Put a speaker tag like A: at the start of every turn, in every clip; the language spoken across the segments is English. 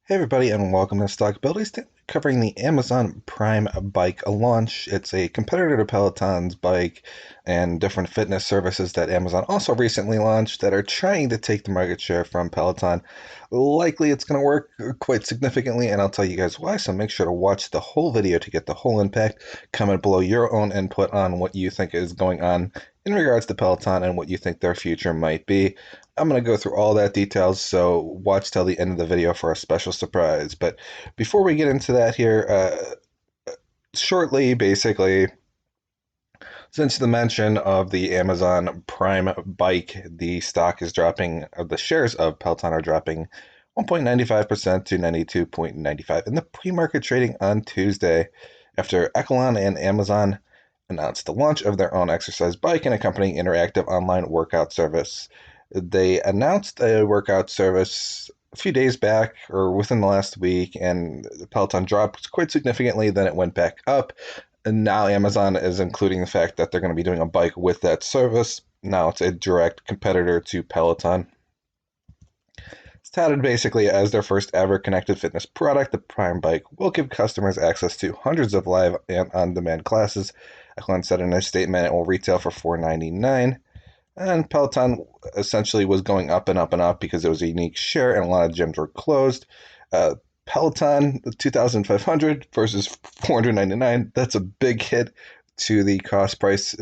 A: Hey everybody, and welcome to Stockability Stand, covering the Amazon Prime bike launch. It's a competitor to Peloton's bike and different fitness services that Amazon also recently launched that are trying to take the market share from Peloton. Likely it's going to work quite significantly, and I'll tell you guys why, so make sure to watch the whole video to get the whole impact. Comment below your own input on what you think is going on in regards to Peloton and what you think their future might be. I'm going to go through all that details, so watch till the end of the video for a special surprise. But before we get into that here, shortly, basically, since the mention of the Amazon Prime bike, the stock is dropping, or the shares of Peloton are dropping 1.95% to 92.95 in the pre-market trading on Tuesday after Echelon and Amazon announced the launch of their own exercise bike and accompanying interactive online workout service. They announced a workout service a few days back or within the last week, and the Peloton dropped quite significantly. Then it went back up. And now Amazon is including the fact that they're going to be doing a bike with that service. Now it's a direct competitor to Peloton. It's touted basically as their first ever connected fitness product. The Prime Bike will give customers access to hundreds of live and on-demand classes. Echelon said in a statement it will retail for $4.99. And Peloton essentially was going up and up and up because it was a unique share and a lot of gyms were closed. Uh, Peloton 2,500 versus 499. That's a big hit to the cost price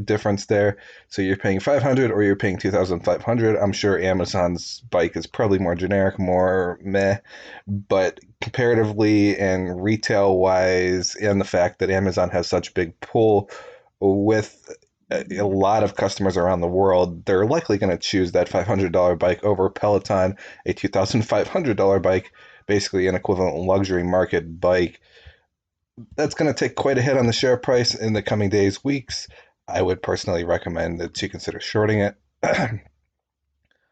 A: difference there. So you're paying 500 or you're paying 2,500. I'm sure Amazon's bike is probably more generic, more meh, but comparatively and retail wise, and the fact that Amazon has such big pull with a lot of customers around the world, they're likely going to choose that $500 bike over Peloton, a $2,500 bike, basically an equivalent luxury market bike. That's going to take quite a hit on the share price in the coming days, weeks. I would personally recommend that you consider shorting it.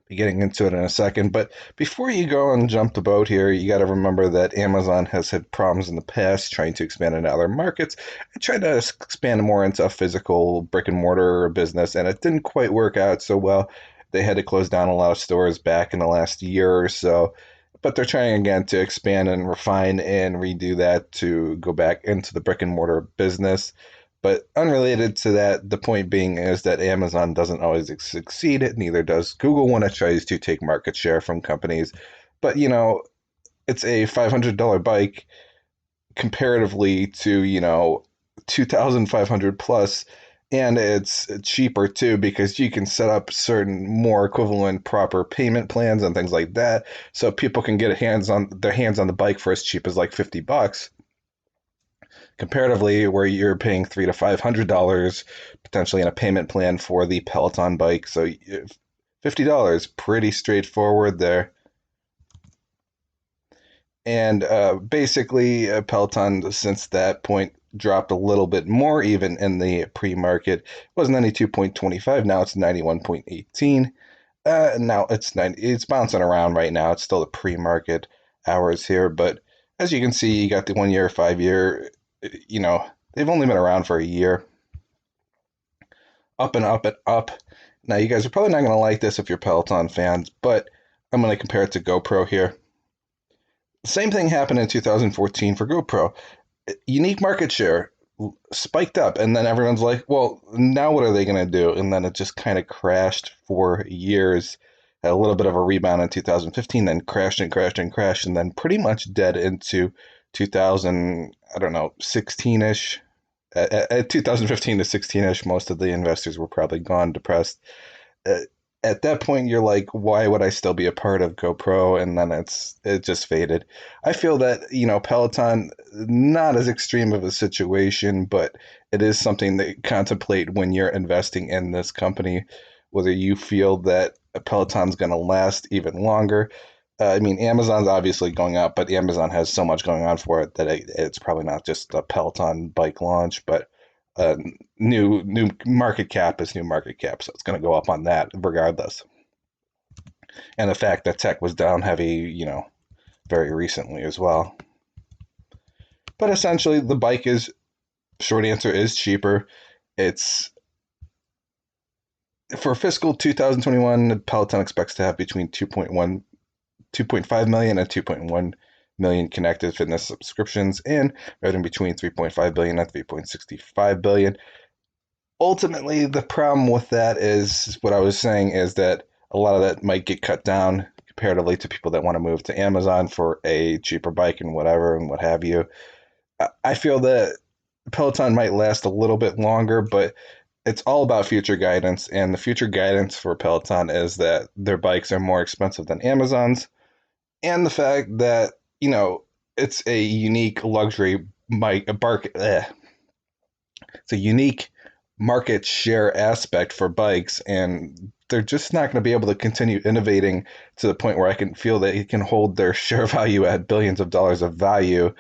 A: Be getting into it in a second, but before you go and jump the boat here, you got to remember that Amazon has had problems in the past trying to expand into other markets and tried to expand more into a physical brick and mortar business, and it didn't quite work out so well. They had to close down a lot of stores back in the last year or so, but they're trying again to expand and refine and redo that to go back into the brick and mortar business. But unrelated to that, the point being is that Amazon doesn't always succeed. Neither does Google when it tries to take market share from companies. But, it's a $500 bike comparatively to, 2,500 plus. And it's cheaper too because you can set up certain more equivalent proper payment plans and things like that. So people can get their hands on the bike for as cheap as like $50 comparatively where you're paying $300 to $500 potentially in a payment plan for the Peloton bike. So $50, pretty straightforward there. And basically, Peloton since that point dropped a little bit more even in the pre-market. It was 92.25. Now it's 91.18. Now it's bouncing around right now. It's still the pre-market hours here, but as you can see, you got the 1 year, 5 year. They've only been around for a year. Up and up and up. Now, you guys are probably not going to like this if you're Peloton fans, but I'm going to compare it to GoPro here. Same thing happened in 2014 for GoPro. Unique market share spiked up, and then everyone's like, well, now what are they going to do? And then it just kind of crashed for years. Had a little bit of a rebound in 2015, then crashed and crashed and crashed, and then pretty much dead into 2000, I don't know, 16-ish. At 2015 to 16-ish, most of the investors were probably gone, depressed. Uh, at that point, you're like, why would I still be a part of GoPro? And then it just faded. I feel that, Peloton, not as extreme of a situation, but it is something to contemplate when you're investing in this company, whether you feel that Peloton's going to last even longer. I mean, Amazon's obviously going up, but Amazon has so much going on for it that it's probably not just a Peloton bike launch, but uh, new market cap is new market cap, so it's going to go up on that regardless. And the fact that tech was down heavy, very recently as well. But essentially, the bike is short answer is cheaper. It's for fiscal 2021. Peloton expects to have between 2.5 million and 2.1 million connected fitness subscriptions, and revenue between 3.5 billion and 3.65 billion. Ultimately, the problem with that is what I was saying is that a lot of that might get cut down comparatively to people that want to move to Amazon for a cheaper bike and whatever and what have you. I feel that Peloton might last a little bit longer, but it's all about future guidance. And the future guidance for Peloton is that their bikes are more expensive than Amazon's, and the fact that, it's a unique luxury bike, it's a unique market share aspect for bikes, and they're just not going to be able to continue innovating to the point where I can feel that it can hold their share value at billions of dollars of value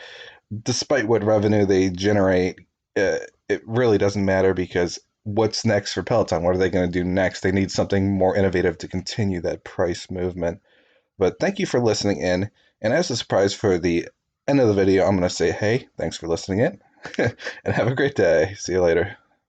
A: despite what revenue they generate. It really doesn't matter because what's next for Peloton? What are they going to do next? They need something more innovative to continue that price movement. But thank you for listening in. And as a surprise for the end of the video, I'm going to say, hey, thanks for listening in and have a great day. See you later.